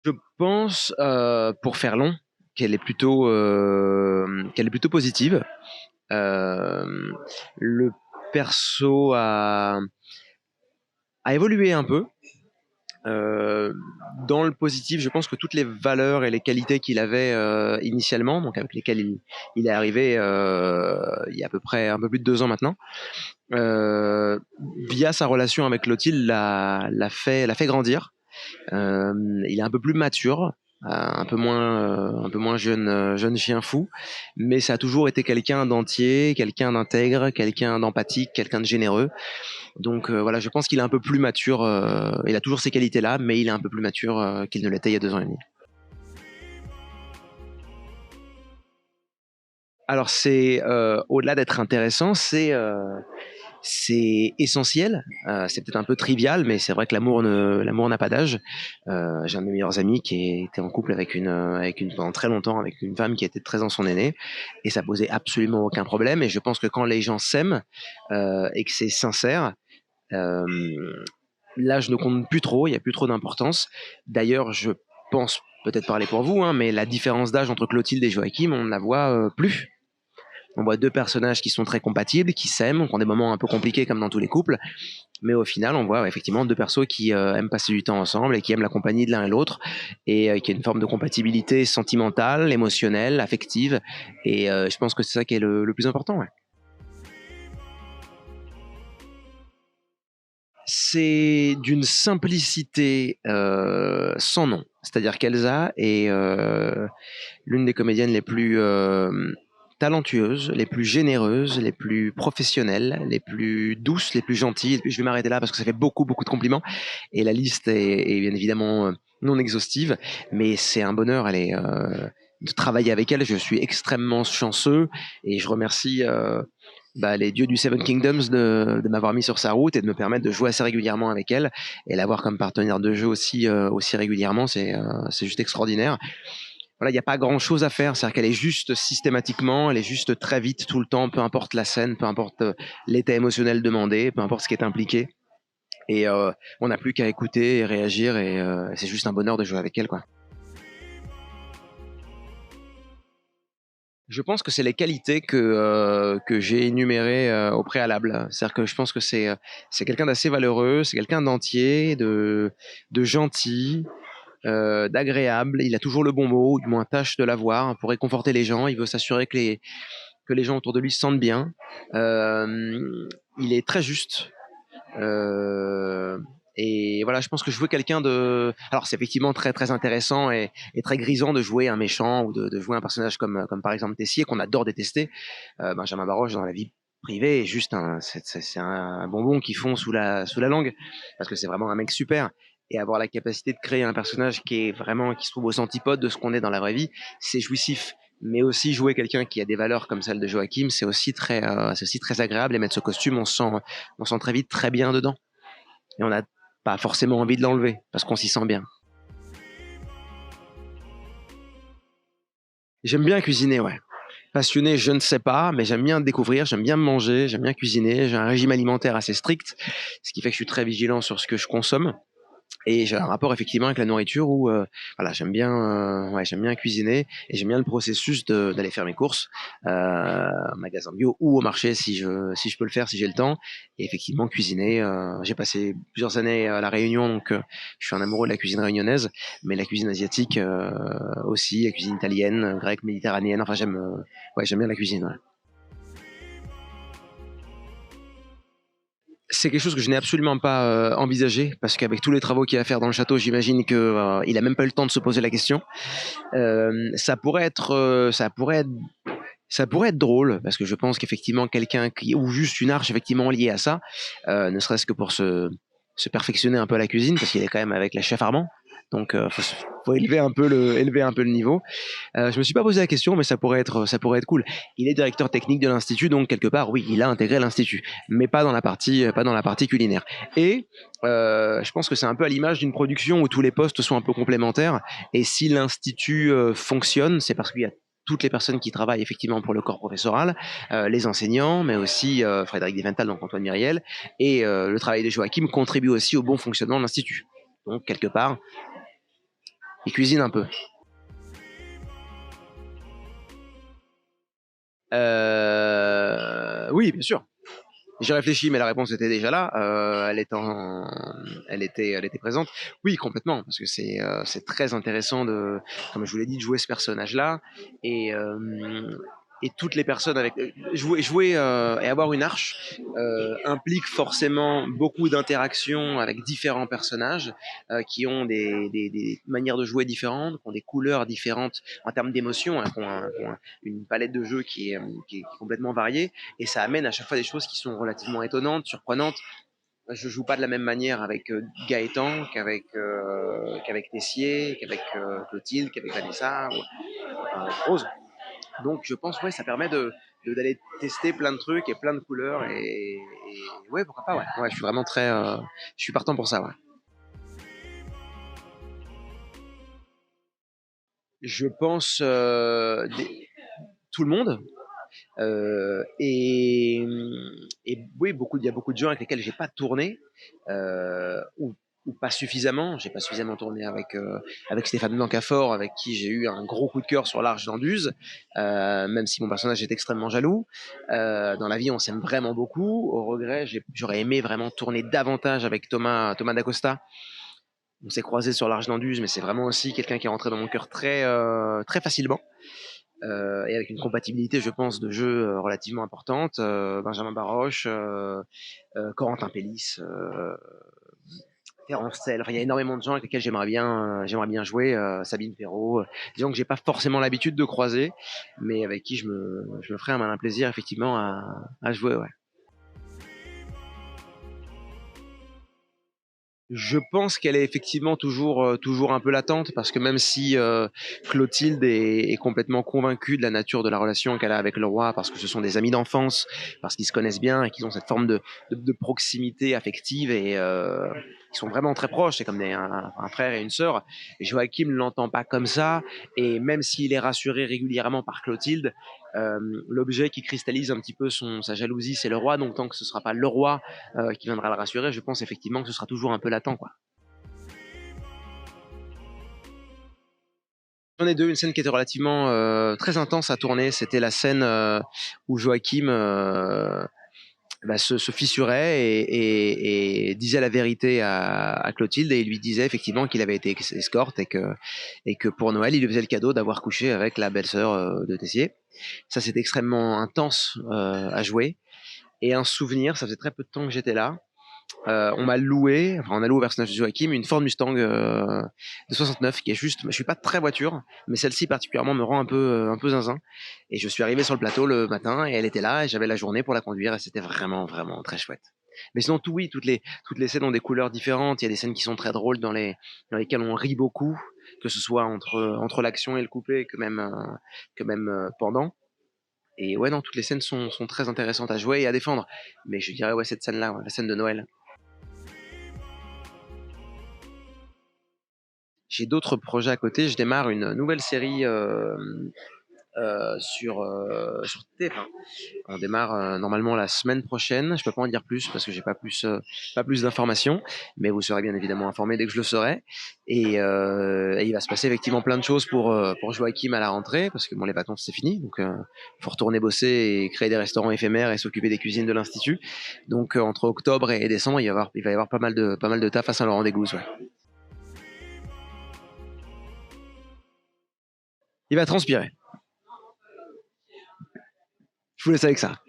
Je pense, pour faire long, qu'elle est plutôt positive. Hem, le perso a évolué un peu. Heu, dans le positif, je pense que toutes les valeurs et les qualités qu'il avait, initialement, donc avec lesquelles il est arrivé, il y a à peu près un peu plus de 2 ans maintenant, heu, via sa relation avec Clotilde l'a fait grandir. Il est un peu plus mature, un peu moins jeune, jeune chien fou, mais ça a toujours été quelqu'un d'entier, quelqu'un d'intègre, quelqu'un d'empathique, quelqu'un de généreux. Donc voilà, je pense qu'il est un peu plus mature. Il a toujours ces qualités-là, mais il est un peu plus mature qu'il ne l'était il y a 2 ans et demi. Alors c'est au-delà d'être intéressant, c'est essentiel. C'est peut-être un peu trivial, mais c'est vrai que l'amour n'a pas d'âge. J'ai un de mes meilleurs amis qui était en couple pendant très longtemps avec une femme qui était de 13 ans son aînée, et ça posait absolument aucun problème. Et je pense que quand les gens s'aiment et que c'est sincère, euh, l'âge ne compte plus trop, il n'y a plus trop d'importance. D'ailleurs, je pense, peut-être parler pour vous, hein, mais la différence d'âge entre Clotilde et Joachim, on ne la voit plus. On voit deux personnages qui sont très compatibles, qui s'aiment, qui ont des moments un peu compliqués comme dans tous les couples, mais au final, on voit effectivement deux persos qui aiment passer du temps ensemble et qui aiment la compagnie de l'un et l'autre, et qui a une forme de compatibilité sentimentale, émotionnelle, affective, et je pense que c'est ça qui est le plus important. Ouais. C'est d'une simplicité sans nom. C'est-à-dire qu'Elsa est l'une des comédiennes les plus talentueuses, les plus généreuses, les plus professionnelles, les plus douces, les plus gentilles. Je vais m'arrêter là parce que ça fait beaucoup, beaucoup de compliments. Et la liste est bien évidemment non exhaustive, mais c'est un bonheur. De travailler avec elle. Je suis extrêmement chanceux et je remercie les dieux du Seven Kingdoms de m'avoir mis sur sa route et de me permettre de jouer assez régulièrement avec elle, et l'avoir comme partenaire de jeu aussi régulièrement, c'est juste extraordinaire. Voilà, il n'y a pas grand chose à faire, c'est-à-dire qu'elle est juste systématiquement, elle est juste très vite tout le temps, peu importe la scène, peu importe l'état émotionnel demandé, peu importe ce qui est impliqué. Et on n'a plus qu'à écouter et réagir, et c'est juste un bonheur de jouer avec elle, quoi. Je pense que c'est les qualités que j'ai énumérées au préalable. C'est-à-dire que je pense que c'est quelqu'un d'assez valeureux, c'est quelqu'un d'entier, de gentil, d'agréable. Il a toujours le bon mot, ou du moins tâche de l'avoir pour réconforter les gens. Il veut s'assurer que les gens autour de lui se sentent bien. Il est très juste. Euh, et voilà, je pense que je veux quelqu'un de. Alors, c'est effectivement très très intéressant et très grisant de jouer un méchant, ou de jouer un personnage comme par exemple Tessier, qu'on adore détester. Benjamin Baroche, dans la vie privée, est juste c'est un bonbon qui fond sous la langue, parce que c'est vraiment un mec super. Et avoir la capacité de créer un personnage qui se trouve aux antipodes de ce qu'on est dans la vraie vie, c'est jouissif. Mais aussi jouer quelqu'un qui a des valeurs comme celle de Joachim, c'est aussi très agréable. Et mettre ce costume, on sent très vite très bien dedans. Et on n'a pas forcément envie de l'enlever parce qu'on s'y sent bien. J'aime bien cuisiner, ouais. Passionné, je ne sais pas, mais j'aime bien découvrir, j'aime bien manger, j'aime bien cuisiner. J'ai un régime alimentaire assez strict, ce qui fait que je suis très vigilant sur ce que je consomme. Et j'ai un rapport effectivement avec la nourriture où voilà, j'aime bien cuisiner, et j'aime bien le processus d'aller faire mes courses en magasin bio ou au marché, si je peux le faire, si j'ai le temps. Et effectivement cuisiner, j'ai passé plusieurs années à la Réunion, donc je suis un amoureux de la cuisine réunionnaise, mais la cuisine asiatique aussi, la cuisine italienne, grecque, méditerranéenne. Enfin, j'aime bien la cuisine. Ouais. C'est quelque chose que je n'ai absolument pas envisagé, parce qu'avec tous les travaux qu'il y a à faire dans le château, j'imagine que il a même pas eu le temps de se poser la question. Ça pourrait être drôle, parce que je pense qu'effectivement ou juste une arche effectivement liée à ça, ne serait-ce que pour se perfectionner un peu à la cuisine, parce qu'il est quand même avec la chef Armand. Donc faut élever un peu le niveau. Je me suis pas posé la question, mais ça pourrait être cool. Il est directeur technique de l'institut, donc quelque part, oui, il a intégré l'institut, mais pas dans la partie culinaire. Et je pense que c'est un peu à l'image d'une production où tous les postes sont un peu complémentaires. Et si l'institut fonctionne, c'est parce qu'il y a toutes les personnes qui travaillent effectivement pour le corps professoral, les enseignants, mais aussi Frédéric Divental, donc Antoine Myriel, et le travail de Joachim contribue aussi au bon fonctionnement de l'institut. Donc quelque part, Il cuisine un peu. Oui, bien sûr. J'ai réfléchi, mais la réponse était déjà là. Elle était présente. Oui, complètement, parce que c'est très intéressant comme je vous l'ai dit, de jouer ce personnage-là et et toutes les personnes avec jouer et avoir une arche implique forcément beaucoup d'interactions avec différents personnages qui ont des manières de jouer différentes, qui ont des couleurs différentes en termes d'émotions, hein, qui ont une palette de jeux qui est complètement variée. Et ça amène à chaque fois des choses qui sont relativement étonnantes, surprenantes. Je joue pas de la même manière avec Gaëtan qu'avec Tessier, qu'avec Clotilde, qu'avec Vanessa ou Rose. Donc je pense ouais ça permet d'aller tester plein de trucs et plein de couleurs et ouais pourquoi pas ouais je suis vraiment je suis partant pour ça ouais. Je pense tout le monde. Et oui, il y a beaucoup de gens avec lesquels j'ai pas tourné ou pas suffisamment. J'ai pas suffisamment tourné avec Stéphane Blancafort, avec qui j'ai eu un gros coup de cœur sur l'Arche d'Anduze, même si mon personnage est extrêmement jaloux. Dans la vie, on s'aime vraiment beaucoup. Au regret, j'aurais aimé vraiment tourner davantage avec Thomas Dacosta. On s'est croisés sur l'Arche d'Anduze, mais c'est vraiment aussi quelqu'un qui est rentré dans mon cœur très facilement et avec une compatibilité, je pense, de jeu relativement importante. Benjamin Baroche, Corentin Pellis, Terence Tell. Enfin, il y a énormément de gens avec lesquels j'aimerais bien jouer. Sabine Perrault, des gens que j'ai pas forcément l'habitude de croiser, mais avec qui je me ferais un malin plaisir effectivement à jouer. Ouais. Je pense qu'elle est effectivement toujours un peu latente parce que même si Clotilde est complètement convaincue de la nature de la relation qu'elle a avec le roi, parce que ce sont des amis d'enfance, parce qu'ils se connaissent bien et qu'ils ont cette forme de proximité affective et ils sont vraiment très proches, c'est comme un frère et une sœur. Et Joachim ne l'entend pas comme ça et même s'il est rassuré régulièrement par Clotilde, l'objet qui cristallise un petit peu sa jalousie, c'est le roi. Donc tant que ce sera pas le roi qui viendra le rassurer, je pense effectivement que ce sera toujours un peu latent, quoi. J'en ai deux, une scène qui était relativement très intense à tourner, c'était la scène où Joachim se fissurait et disait la vérité à Clotilde et il lui disait effectivement qu'il avait été escorte et que pour Noël, il lui faisait le cadeau d'avoir couché avec la belle-sœur de Tessier. Ça, c'était extrêmement intense à jouer. Et un souvenir, ça faisait très peu de temps que j'étais là. On a loué au personnage de Joachim une Ford Mustang de 69 qui est juste, je suis pas très voiture, mais celle-ci particulièrement me rend un peu zinzin. Et je suis arrivé sur le plateau le matin et elle était là et j'avais la journée pour la conduire et c'était vraiment très chouette. Mais sinon tout oui, toutes les scènes ont des couleurs différentes. Il y a des scènes qui sont très drôles dans lesquelles on rit beaucoup, que ce soit entre l'action et le coupé que même pendant. Et ouais non, toutes les scènes sont très intéressantes à jouer et à défendre. Mais je dirais ouais cette scène-là, ouais, la scène de Noël. J'ai d'autres projets à côté. Je démarre une nouvelle série sur TF1. On démarre normalement la semaine prochaine. Je peux pas en dire plus parce que j'ai pas plus d'informations, mais vous serez bien évidemment informé dès que je le saurai. Et il va se passer effectivement plein de choses pour Joachim à la rentrée parce que bon les vacances c'est fini, donc faut retourner bosser et créer des restaurants éphémères et s'occuper des cuisines de l'institut. Donc entre octobre et décembre, il va y avoir pas mal de taf à Saint-Laurent-des-Gousses. Ouais. Il va transpirer. Je vous laisse avec ça.